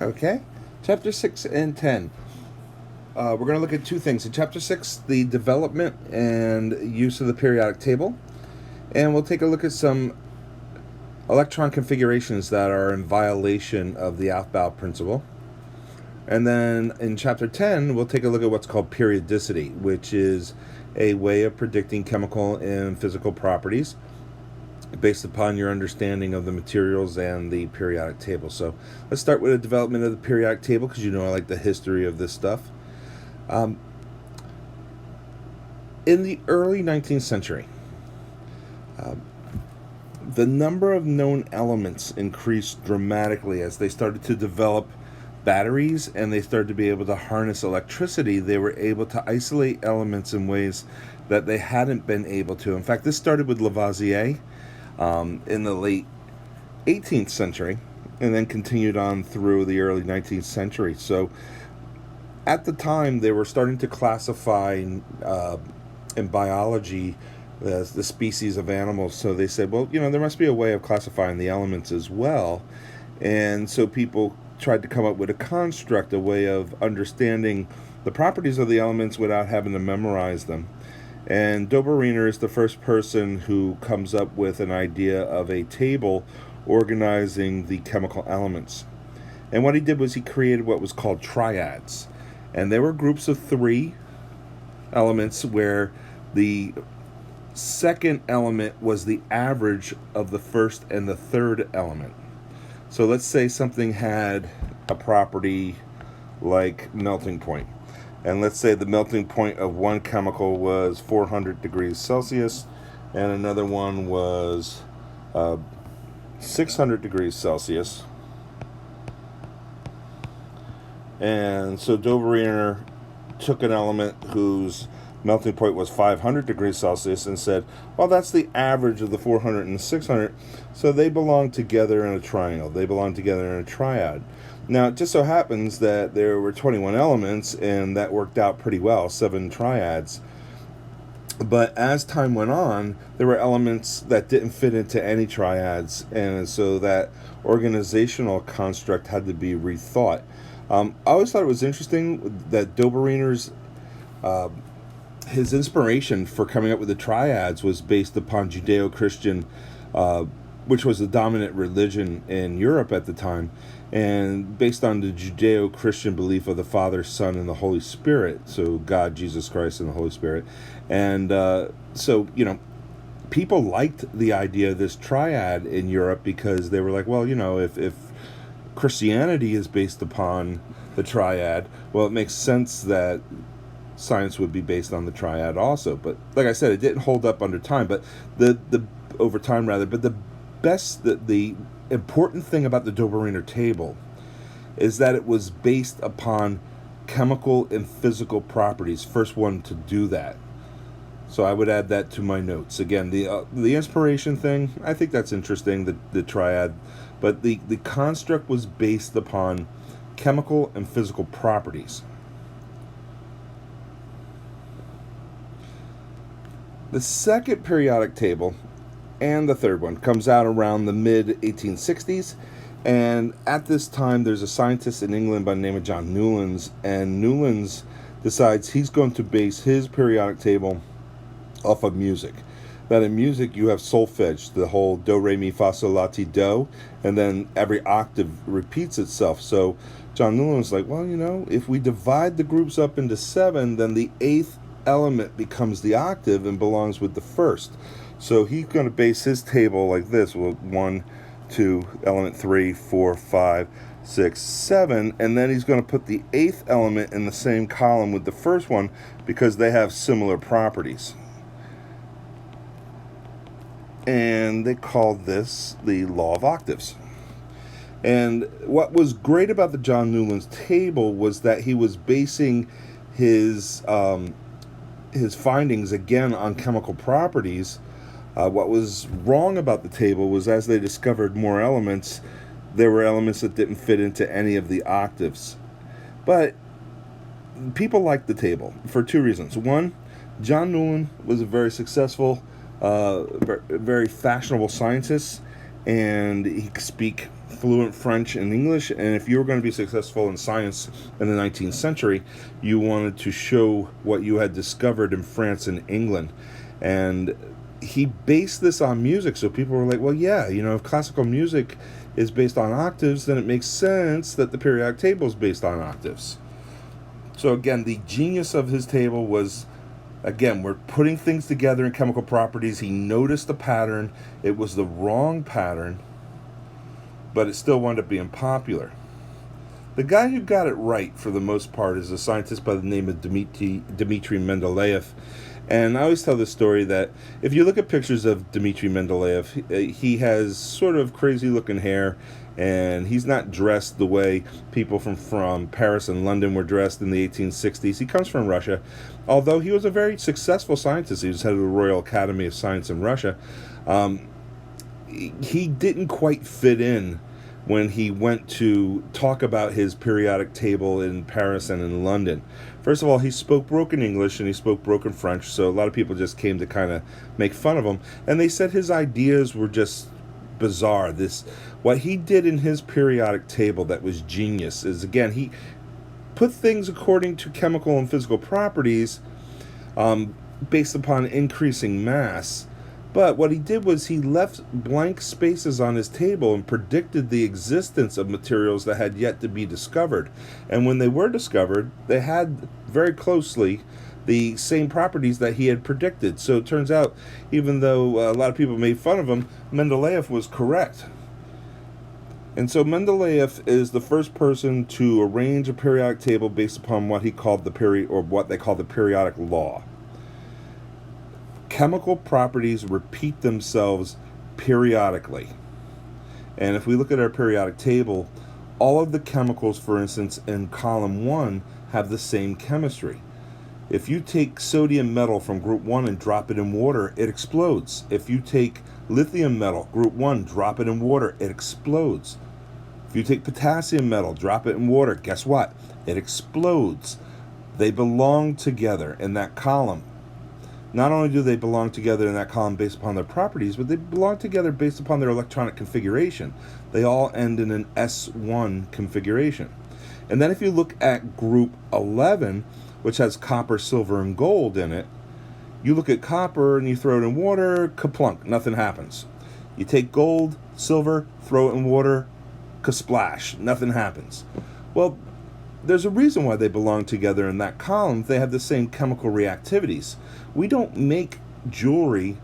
Okay. Chapter 6 and 10. We're going to look at two things. In Chapter 6, the development and use of the periodic table. And we'll take a look at some electron configurations that are in violation of the Aufbau principle. And then in Chapter 10, we'll take a look at what's called periodicity, which is a way of predicting chemical and physical properties based upon your understanding of the materials and the periodic table. So let's start with the development of the periodic table, because you know I like the history of this stuff. In the early 19th century, the number of known elements increased dramatically as they started to develop batteries and they started to be able to harness electricity. They were able to isolate elements in ways that they hadn't been able to. In fact, this started with Lavoisier in the late 18th century and then continued on through the early 19th century. So at the time, they were starting to classify in biology the species of animals. So they said, well, there must be a way of classifying the elements as well. And so people tried to come up with a construct, a way of understanding the properties of the elements without having to memorize them. And Dobereiner is the first person who comes up with an idea of a table organizing the chemical elements. And what he did was he created what was called triads. And they were groups of 3 elements where the second element was the average of the first and the third element. So let's say something had a property like melting point. And let's say the melting point of one chemical was 400 degrees Celsius and another one was 600 degrees Celsius. And so Dobereiner took an element whose melting point was 500 degrees Celsius and said, well, that's the average of the 400 and 600, so they belong together in a triangle. They belong together in a triad. Now, it just so happens that there were 21 elements, and that worked out pretty well, 7 triads. But as time went on, there were elements that didn't fit into any triads, and so that organizational construct had to be rethought. I always thought it was interesting that Dobereiner's his inspiration for coming up with the triads was based upon Judeo-Christian, which was the dominant religion in Europe at the time, and based on the Judeo-Christian belief of the Father, Son, and the Holy Spirit, so God, Jesus Christ, and the Holy Spirit. And so, people liked the idea of this triad in Europe because they were like, well, if Christianity is based upon the triad, well, it makes sense that science would be based on the triad also. But like I said, it didn't hold up over time, but the important thing about the Dobereiner table is that it was based upon chemical and physical properties. First one to do that. So I would add that to my notes. Again, the inspiration thing, I think that's interesting, the triad, but the construct was based upon chemical and physical properties. The second periodic table and the third one comes out around the mid-1860s, and at this time there's a scientist in England by the name of John Newlands, and Newlands decides he's going to base his periodic table off of music. That in music you have solfege, the whole do, re, mi, fa, sol, la, ti, do, and then every octave repeats itself. So John Newlands is like, well, if we divide the groups up into 7, then the 8th element becomes the octave and belongs with the first. So he's going to base his table like this: 1, 2, element 3, 4, 5, 6, 7, and then he's going to put the 8th element in the same column with the first one because they have similar properties. And they called this the law of octaves. And what was great about the John Newlands table was that he was basing his findings again on chemical properties. What was wrong about the table was as they discovered more elements, there were elements that didn't fit into any of the octaves. But people liked the table for 2 reasons. One, John Newland was a very successful, very fashionable scientist, and he could speak fluent French and English, and if you were going to be successful in science in the 19th century, you wanted to show what you had discovered in France and England. And he based this on music, so people were like, well, yeah, if classical music is based on octaves, then it makes sense that the periodic table is based on octaves. So again, the genius of his table was, again, we're putting things together in chemical properties. He noticed the pattern. It was the wrong pattern, but it still wound up being popular. The guy who got it right for the most part is a scientist by the name of Dmitry Mendeleev. And I always tell this story that if you look at pictures of Dmitry Mendeleev, he has sort of crazy looking hair, and he's not dressed the way people from Paris and London were dressed in the 1860s. He comes from Russia. Although he was a very successful scientist, he was head of the Royal Academy of Science in Russia, he didn't quite fit in when he went to talk about his periodic table in Paris and in London. First of all, he spoke broken English and he spoke broken French, so a lot of people just came to kind of make fun of him. And they said his ideas were just bizarre. What he did in his periodic table that was genius is, again, he put things according to chemical and physical properties based upon increasing mass. But what he did was he left blank spaces on his table and predicted the existence of materials that had yet to be discovered. And when they were discovered, they had very closely the same properties that he had predicted. So it turns out, even though a lot of people made fun of him, Mendeleev was correct. And so Mendeleev is the first person to arrange a periodic table based upon what he called what they call the periodic law. Chemical properties repeat themselves periodically. And if we look at our periodic table, all of the chemicals, for instance, in column 1 have the same chemistry. If you take sodium metal from group 1 and drop it in water, it explodes. If you take lithium metal, group 1, drop it in water, it explodes. If you take potassium metal, drop it in water, guess what? It explodes. They belong together in that column. Not only do they belong together in that column based upon their properties, but they belong together based upon their electronic configuration. They all end in an S1 configuration. And then if you look at group 11, which has copper, silver, and gold in it, you look at copper and you throw it in water, kaplunk, nothing happens. You take gold, silver, throw it in water, kasplash, nothing happens. Well, there's a reason why they belong together in that column. They have the same chemical reactivities. We don't make jewelry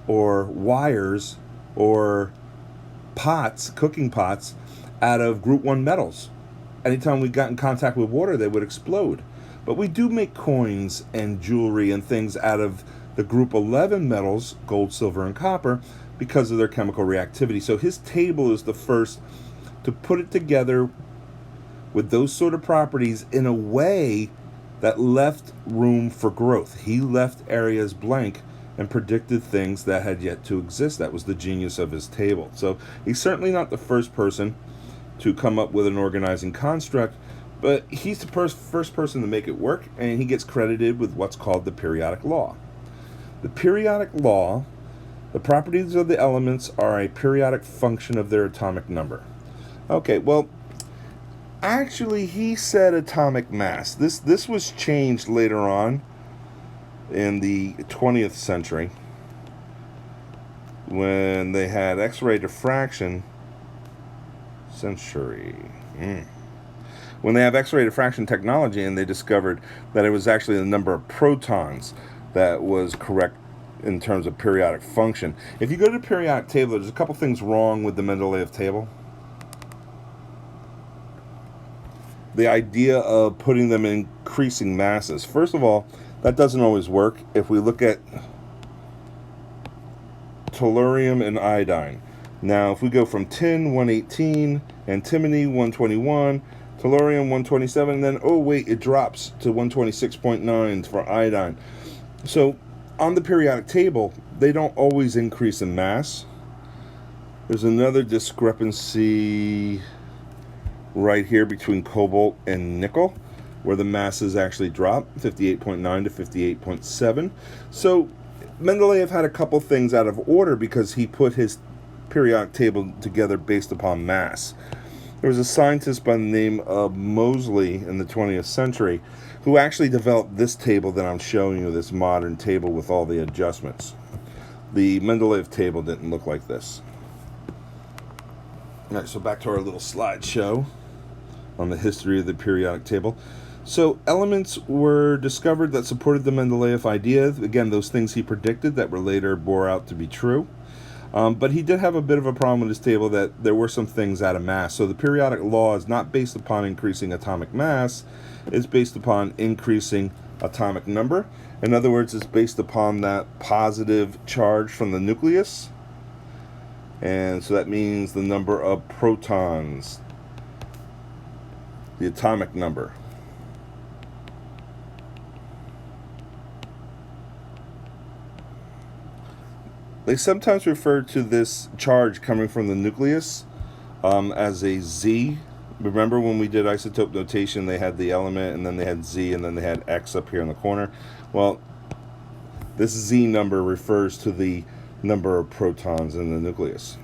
or wires or pots, cooking pots, out of group 1 metals. Anytime we got in contact with water, they would explode. But we do make coins and jewelry and things out of the group 11 metals, gold, silver, and copper, because of their chemical reactivity. So his table is the first to put it together with those sort of properties in a way that left room for growth. He left areas blank and predicted things that had yet to exist. That was the genius of his table. So he's certainly not the first person to come up with an organizing construct, but he's the first person to make it work, and he gets credited with what's called the periodic law. The periodic law, the properties of the elements are a periodic function of their atomic number. Okay, well, actually, he said atomic mass. This was changed later on in the 20th century when they had X-ray diffraction. When they have X-ray diffraction technology, and they discovered that it was actually the number of protons that was correct in terms of periodic function. If you go to the periodic table, there's a couple things wrong with the Mendeleev table. The idea of putting them in increasing masses. First of all, that doesn't always work. If we look at tellurium and iodine. Now, if we go from tin, 118, antimony, 121, tellurium, 127, then, oh wait, it drops to 126.9 for iodine. So, on the periodic table, they don't always increase in mass. There's another discrepancy right here between cobalt and nickel, where the masses actually drop 58.9 to 58.7. So Mendeleev had a couple things out of order because he put his periodic table together based upon mass. There was a scientist by the name of Moseley in the 20th century who actually developed this table that I'm showing you, this modern table with all the adjustments. The Mendeleev table didn't look like this. All right, so back to our little slideshow on the history of the periodic table. So elements were discovered that supported the Mendeleev idea. Again, those things he predicted that were later bore out to be true. But he did have a bit of a problem with his table, that there were some things out of mass. So the periodic law is not based upon increasing atomic mass. It's based upon increasing atomic number. In other words, it's based upon that positive charge from the nucleus. And so that means the number of protons, the atomic number. They sometimes refer to this charge coming from the nucleus as a Z. Remember when we did isotope notation, they had the element, and then they had Z, and then they had X up here in the corner? Well, this Z number refers to the number of protons in the nucleus.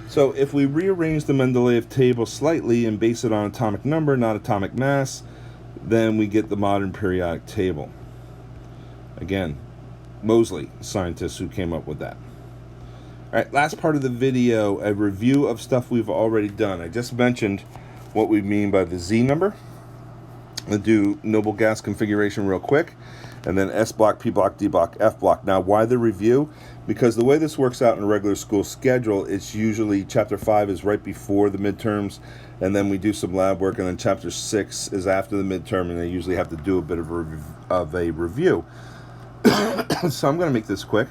So if we rearrange the Mendeleev table slightly and base it on atomic number, not atomic mass, then we get the modern periodic table. Again, Moseley, scientist who came up with that. All right, last part of the video, a review of stuff we've already done. I just mentioned what we mean by the Z number. I'll do noble gas configuration real quick, and then S block, P block, D block, F block. Now, why the review? Because the way this works out in a regular school schedule, it's usually Chapter 5 is right before the midterms, and then we do some lab work, and then Chapter 6 is after the midterm, and they usually have to do a bit of a review. So I'm going to make this quick.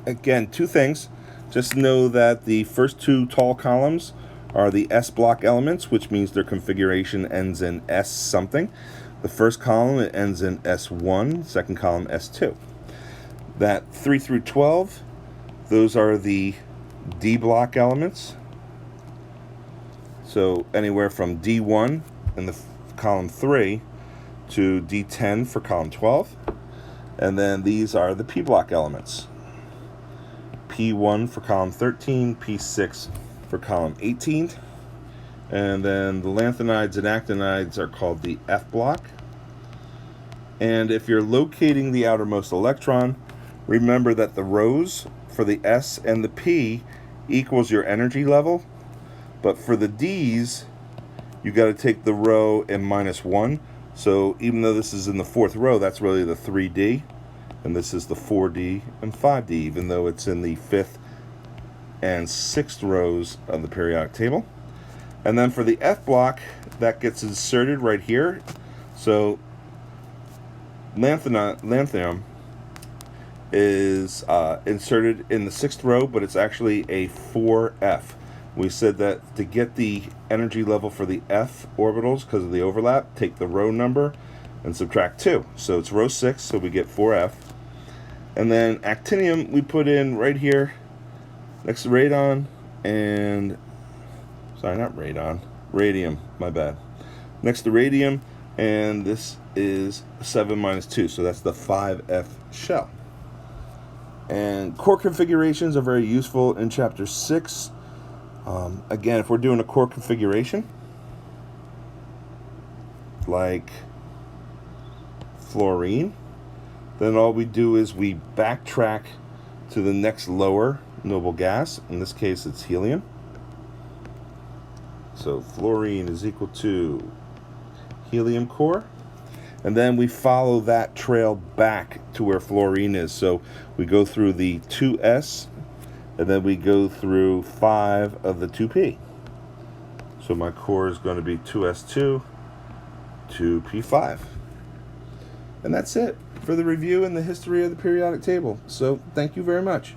Again, two things. Just know that the first two tall columns are the S block elements, which means their configuration ends in S something. The first column, it ends in S1, second column S2. That 3 through 12, those are the D block elements. So anywhere from D1 in the column 3 to D10 for column 12. And then these are the P block elements. P1 for column 13, P6 for column 18. And then the lanthanides and actinides are called the F block. And if you're locating the outermost electron, remember that the rows for the S and the P equals your energy level. But for the D's, you got to take the row and minus 1. So even though this is in the fourth row, that's really the 3D. And this is the 4D and 5D, even though it's in the fifth and sixth rows of the periodic table. And then for the F block, that gets inserted right here. So lanthanum is inserted in the sixth row, but it's actually a 4F. We said that to get the energy level for the F orbitals, because of the overlap, take the row number and subtract 2. So it's row 6, so we get 4F. And then actinium we put in right here next to radon and, sorry, not radon, radium, my bad. Next to radium, and this is 7 minus 2, so that's the 5F shell. And core configurations are very useful in Chapter 6. Again, if we're doing a core configuration, like fluorine, then all we do is we backtrack to the next lower noble gas. In this case, it's helium. So fluorine is equal to helium core. And then we follow that trail back to where fluorine is. So we go through the 2S, and then we go through 5 of the 2P. So my core is going to be 2S2, 2P5. And that's it for the review and the history of the periodic table. So thank you very much.